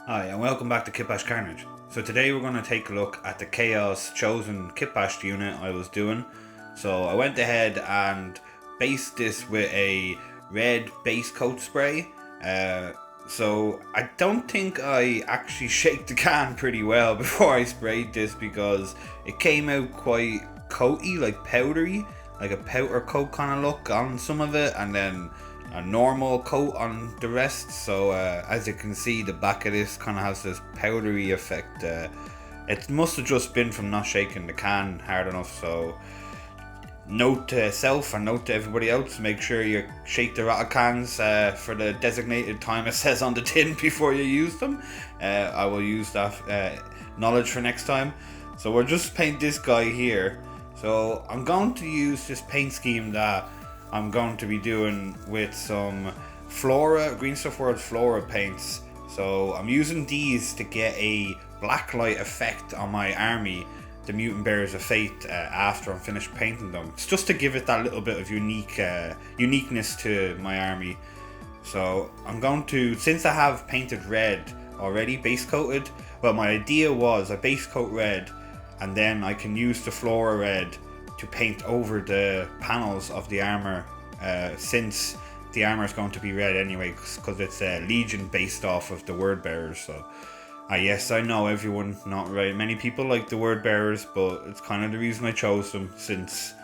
Hi and welcome back to Kitbashed Carnage. So today we're going to take a look at the Chaos Chosen Kitbashed unit I was doing. So I went ahead and based this with a red base coat spray. So I don't think I actually shaked the can pretty well before I sprayed this because it came out quite coaty, like powdery, like a powder coat kind of look on some of it, and then a normal coat on the rest. So as you can see, the back of this kind of has this powdery effect. It must have just been from not shaking the can hard enough. So note to self and note to everybody else, make sure you shake the rattle cans for the designated time it says on the tin before you use them. I will use that knowledge for next time. So we'll just paint this guy here. So I'm going to use this paint scheme that I'm going to be doing with some Flora, Green Stuff World Flora paints. So I'm using these to get a blacklight effect on my army, the Mutant Bearers of Fate, after I'm finished painting them. It's just to give it that little bit of uniqueness to my army. So I'm going to, since I have painted red already, base coated, well, my idea was I base coat red and then I can use the Flora red to paint over the panels of the armor, since the armor is going to be red anyway, because it's Legion based off of the word bearers. So yes, I know everyone, not very many people like the word bearers, but it's kind of the reason I chose them, since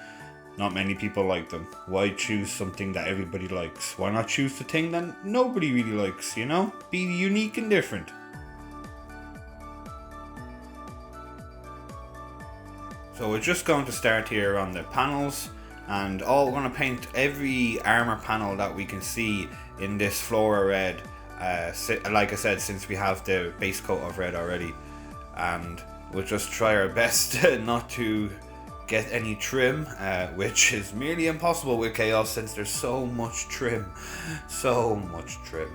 not many people like them. Why choose something that everybody likes? Why not choose the thing that nobody really likes, you know? Be unique and different. So we're just going to start here on the panels, and we're going to paint every armor panel that we can see in this Flora red, like I said, since we have the base coat of red already. And we'll just try our best not to get any trim, which is merely impossible with Chaos since there's so much trim. So much trim.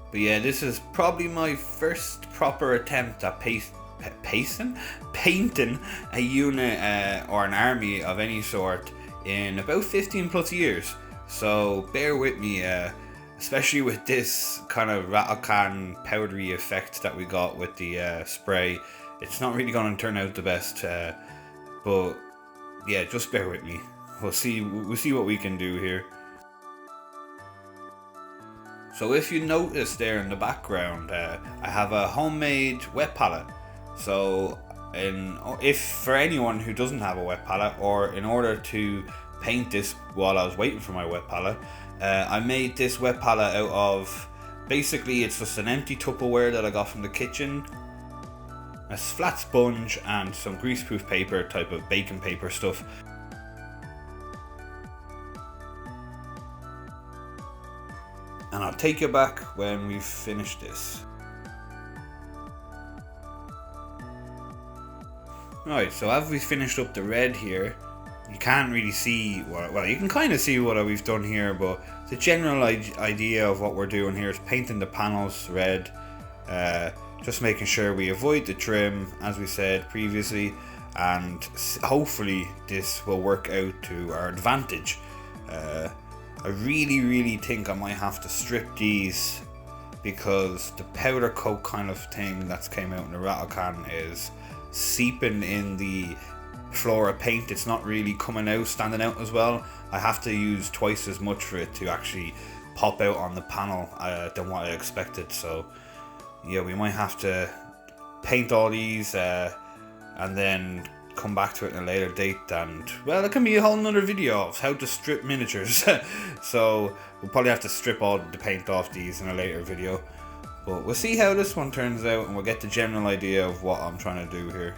But yeah, this is probably my first proper attempt at painting a unit or an army of any sort in about 15 plus years. So bear with me, especially with this kind of rattle can powdery effect that we got with the spray. It's not really going to turn out the best, but yeah, just bear with me. We'll see what we can do here. So if you notice there in the background, I have a homemade wet palette. So if for anyone who doesn't have a wet palette, or in order to paint this while I was waiting for my wet palette, I made this wet palette out of, basically it's just an empty Tupperware that I got from the kitchen, a flat sponge and some greaseproof paper, type of baking paper stuff. And I'll take you back when we've finished this. Right, so as we finished up the red here, you can't really see well, you can kind of see what we've done here, but the general idea of what we're doing here is painting the panels red, just making sure we avoid the trim, as we said previously, and hopefully this will work out to our advantage. I really think I might have to strip these, because the powder coat kind of thing that's came out in the rattle can is seeping in the Flora paint. It's not really standing out as well. I have to use twice as much for it to actually pop out on the panel than what I expected. So yeah, we might have to paint all these and then come back to it in a later date, and well, it can be a whole nother video of how to strip miniatures. So we'll probably have to strip all the paint off these in a later video, but we'll see how this one turns out and we'll get the general idea of what I'm trying to do here.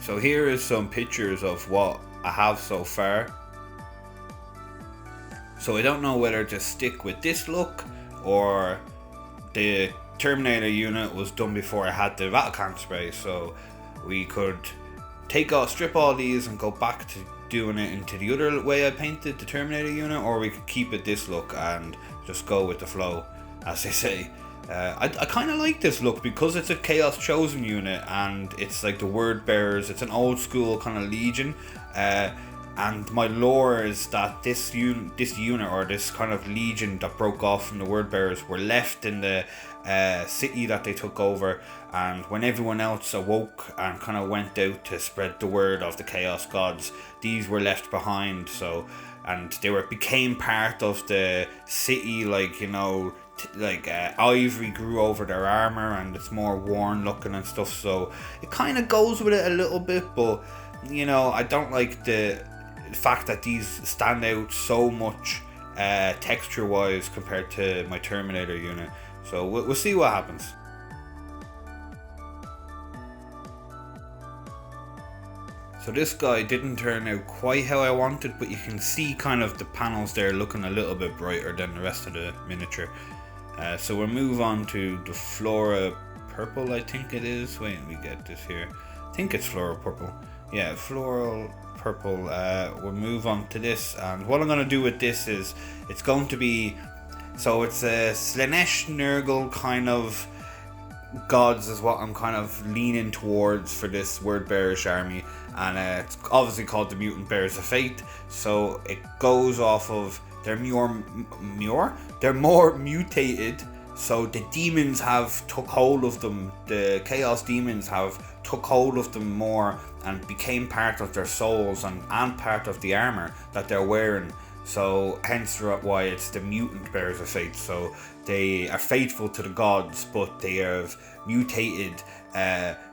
So here is some pictures of what I have so far. So I don't know whether to stick with this look, or the Terminator unit was done before I had the rattle can spray, so we could strip all these and go back to doing it into the other way I painted the Terminator unit, or we could keep it this look and just go with the flow, as they say. I kind of like this look because it's a Chaos Chosen unit and it's like the word bearers. It's an old school kind of legion, and my lore is that this unit or this kind of legion that broke off from the word bearers were left in the city that they took over, and when everyone else awoke and kind of went out to spread the word of the Chaos Gods, these were left behind. So, and they became part of the city, like, you know, ivory grew over their armor and it's more worn looking and stuff, so it kind of goes with it a little bit. But you know, I don't like the fact that these stand out so much texture wise compared to my Terminator unit, so we'll see what happens. So this guy didn't turn out quite how I wanted, but you can see kind of the panels there looking a little bit brighter than the rest of the miniature. So we'll move on to the Flora Purple, I think it is. Wait, let me get this here. I think it's Floral Purple. Yeah, Floral Purple. We'll move on to this, and what I'm going to do with this is it's going to be, so it's a Slaanesh Nurgle kind of gods is what I'm kind of leaning towards for this word bearish army, and it's obviously called the Mutant Bearers of Fate. So it goes off of they're more mutated, so the demons have took hold of them. The chaos demons have took hold of them more and became part of their souls and part of the armor that they're wearing. So hence why it's the Mutant Bearers of Fate. So they are faithful to the gods, but they have mutated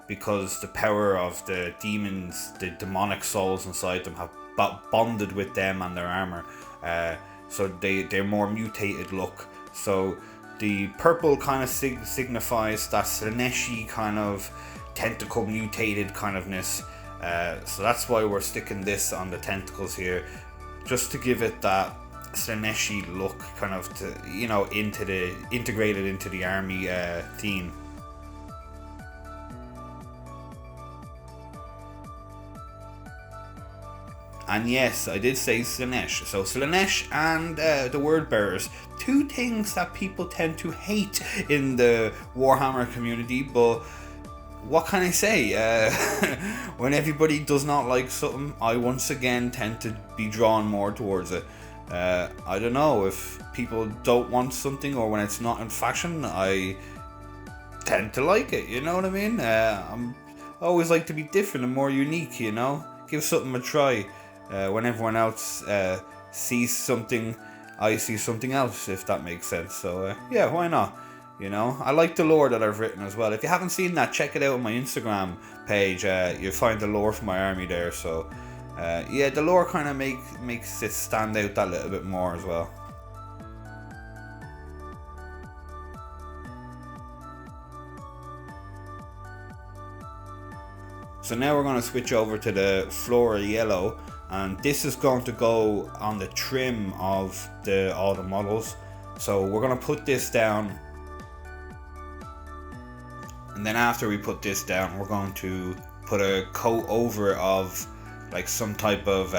because the power of the demons, the demonic souls inside them, have bonded with them and their armor. So they're more mutated look. So the purple kind of signifies that Slaaneshi kind of tentacle mutated kind ofness. So that's why we're sticking this on the tentacles here, just to give it that Slaaneshi look, kind of, to, you know, integrated into the army theme. And yes, I did say Slaanesh. So Slaanesh and the word bearers, two things that people tend to hate in the Warhammer community, but what can I say? When everybody does not like something, I once again tend to be drawn more towards it. I don't know, if people don't want something or when it's not in fashion, I tend to like it, you know what I mean? I always like to be different and more unique, you know? Give something a try. When everyone else sees something, I see something else, if that makes sense. So yeah, why not? You know, I like the lore that I've written as well. If you haven't seen that, check it out on my Instagram page. You'll find the lore for my army there. So yeah, the lore kind of makes it stand out that little bit more as well. So now we're going to switch over to the Flora Yellow, and this is going to go on the trim of all the models. So we're going to put this down, and then after we put this down, we're going to put a coat over it of like some type of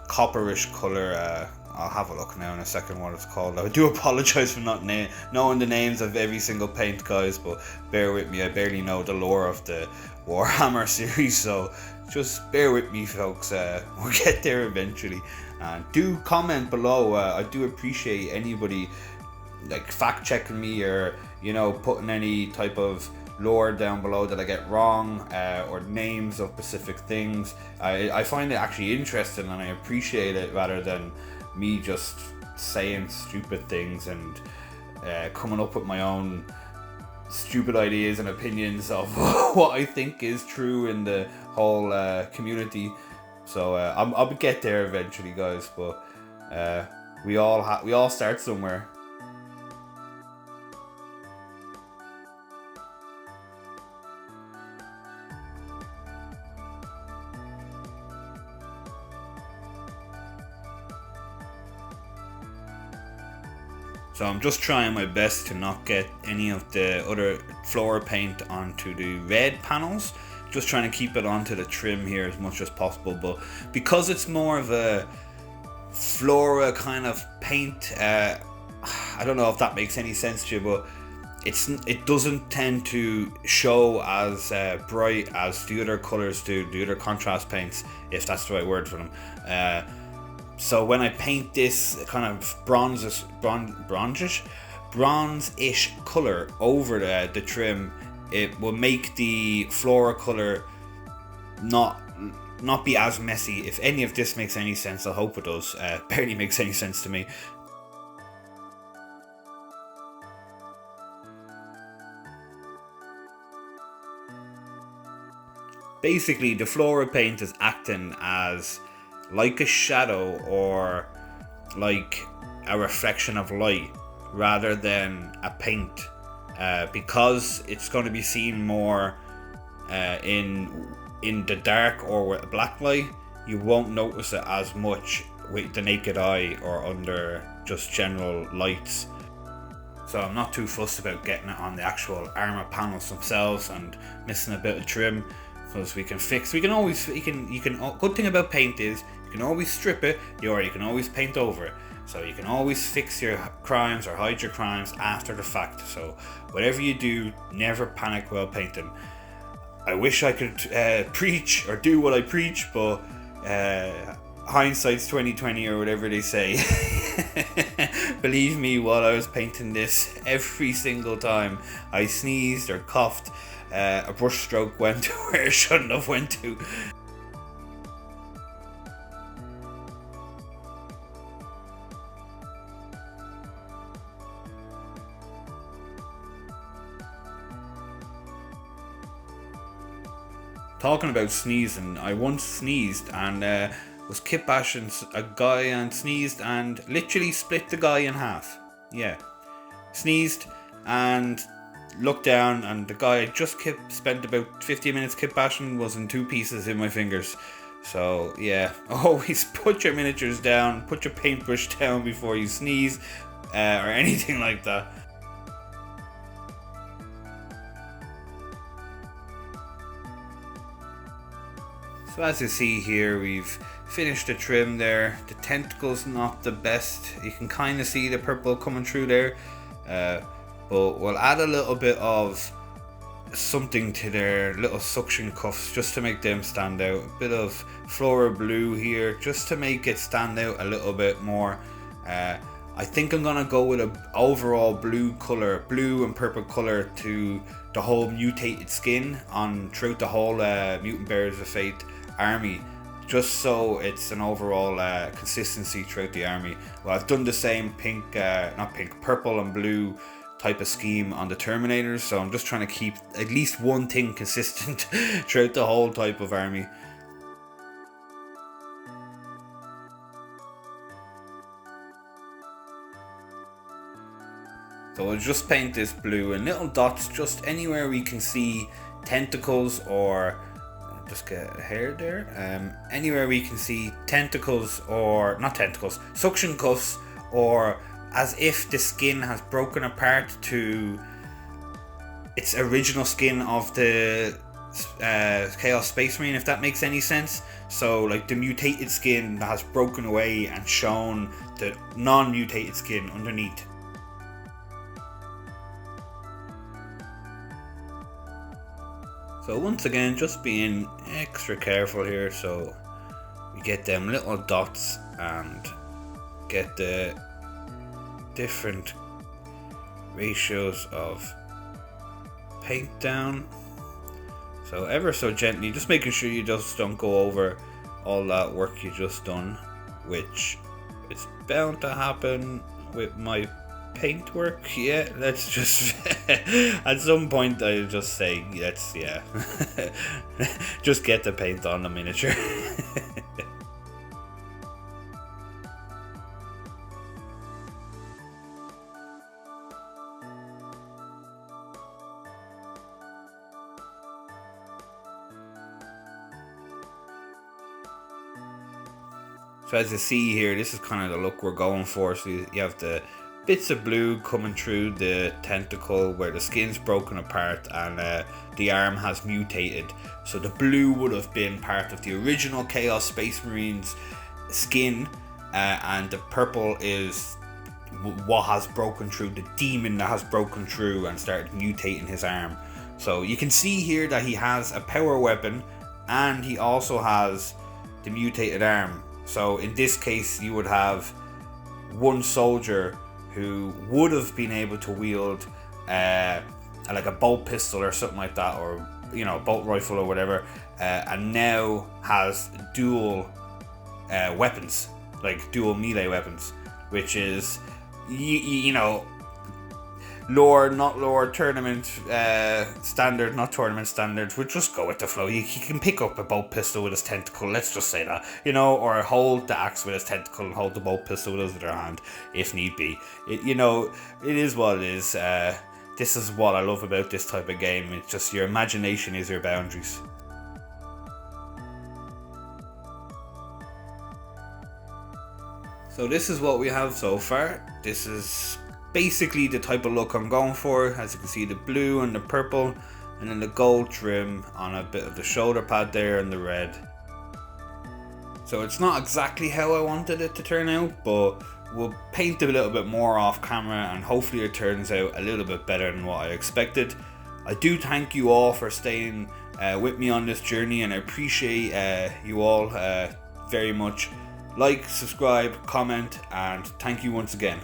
copperish color. I'll have a look now in a second what it's called. I do apologize for not knowing the names of every single paint, guys, but bear with me. I barely know the lore of the Warhammer series, so just bear with me, folks. We'll get there eventually. And do comment below. I do appreciate anybody like fact checking me, or you know, putting any type of lore down below that I get wrong, or names of specific things. I find it actually interesting and I appreciate it, rather than me just saying stupid things and coming up with my own stupid ideas and opinions of what I think is true in the whole community. So I'll get there eventually, guys, but we all start somewhere. So I'm just trying my best to not get any of the other Flora paint onto the red panels. Just trying to keep it onto the trim here as much as possible. But because it's more of a Flora kind of paint, I don't know if that makes any sense to you, but it doesn't tend to show as bright as the other colours do, the other contrast paints, if that's the right word for them. So when I paint this kind of bronze-ish colour over the trim, it will make the flora colour not be as messy. If any of this makes any sense, I hope it does. Barely makes any sense to me. Basically, the flora paint is acting as like a shadow or like a reflection of light rather than a paint, because it's going to be seen more in the dark or with a black light. You won't notice it as much with the naked eye or under just general lights. So I'm not too fussed about getting it on the actual armor panels themselves and missing a bit of trim, because good thing about paint is you can always strip it, or you can always paint over it. So you can always fix your crimes or hide your crimes after the fact. So whatever you do, never panic while painting. I wish I could preach or do what I preach, but hindsight's 20/20 or whatever they say. Believe me, while I was painting this, every single time I sneezed or coughed, a brush stroke went to where it shouldn't have went to. Talking about sneezing, I once sneezed and was kitbashing a guy and sneezed and literally split the guy in half. Yeah, sneezed and looked down, and the guy I just spent about 50 minutes kitbashing was in two pieces in my fingers. So yeah, always put your miniatures down, put your paintbrush down before you sneeze or anything like that. So as you see here, we've finished the trim there. The tentacle's not the best. You can kind of see the purple coming through there. But we'll add a little bit of something to their little suction cuffs just to make them stand out. A bit of flora blue here just to make it stand out a little bit more. I think I'm gonna go with an overall blue color, blue and purple color to the whole mutated skin throughout the whole Mutant Bearers of Fate army, just so it's an overall consistency throughout the army. Well, I've done the same purple and blue type of scheme on the Terminators, so I'm just trying to keep at least one thing consistent throughout the whole type of army. So we'll just paint this blue in little dots just anywhere we can see tentacles, or just get a hair there, anywhere we can see tentacles, or not tentacles, suction cuffs, or as if the skin has broken apart to its original skin of the Chaos Space Marine, if that makes any sense. So like the mutated skin that has broken away and shown the non-mutated skin underneath. So once again, just being extra careful here so we get them little dots and get the different ratios of paint down. So ever so gently, just making sure you just don't go over all that work you just done, which is bound to happen with my paint work. Yeah, let's just at some point I'll just say just get the paint on the miniature. So as you see here, this is kind of the look we're going for. So you have the bits of blue coming through the tentacle where the skin's broken apart and the arm has mutated. So the blue would have been part of the original Chaos Space Marines skin, and the purple is what has broken through, the demon that has broken through and started mutating his arm. So you can see here that he has a power weapon and he also has the mutated arm. So in this case you would have one soldier who would have been able to wield like a bolt pistol or something like that, or bolt rifle or whatever, and now has dual weapons, like dual melee weapons, which is lore tournament standard, not tournament standard. We'll just go with the flow. He can pick up a bolt pistol with his tentacle, let's just say that, or hold the axe with his tentacle and hold the bolt pistol with his other hand if need be. It is what it is. This is what I love about this type of game. It's just your imagination is your boundaries. So this is what we have so far. This is basically the type of look I'm going for. As you can see, the blue and the purple, and then the gold trim on a bit of the shoulder pad there and the red. So it's not exactly how I wanted it to turn out, but we'll paint a little bit more off camera and hopefully it turns out a little bit better than what I expected. I do thank you all for staying with me on this journey, and I appreciate you all very much. Like, subscribe, comment, and thank you once again.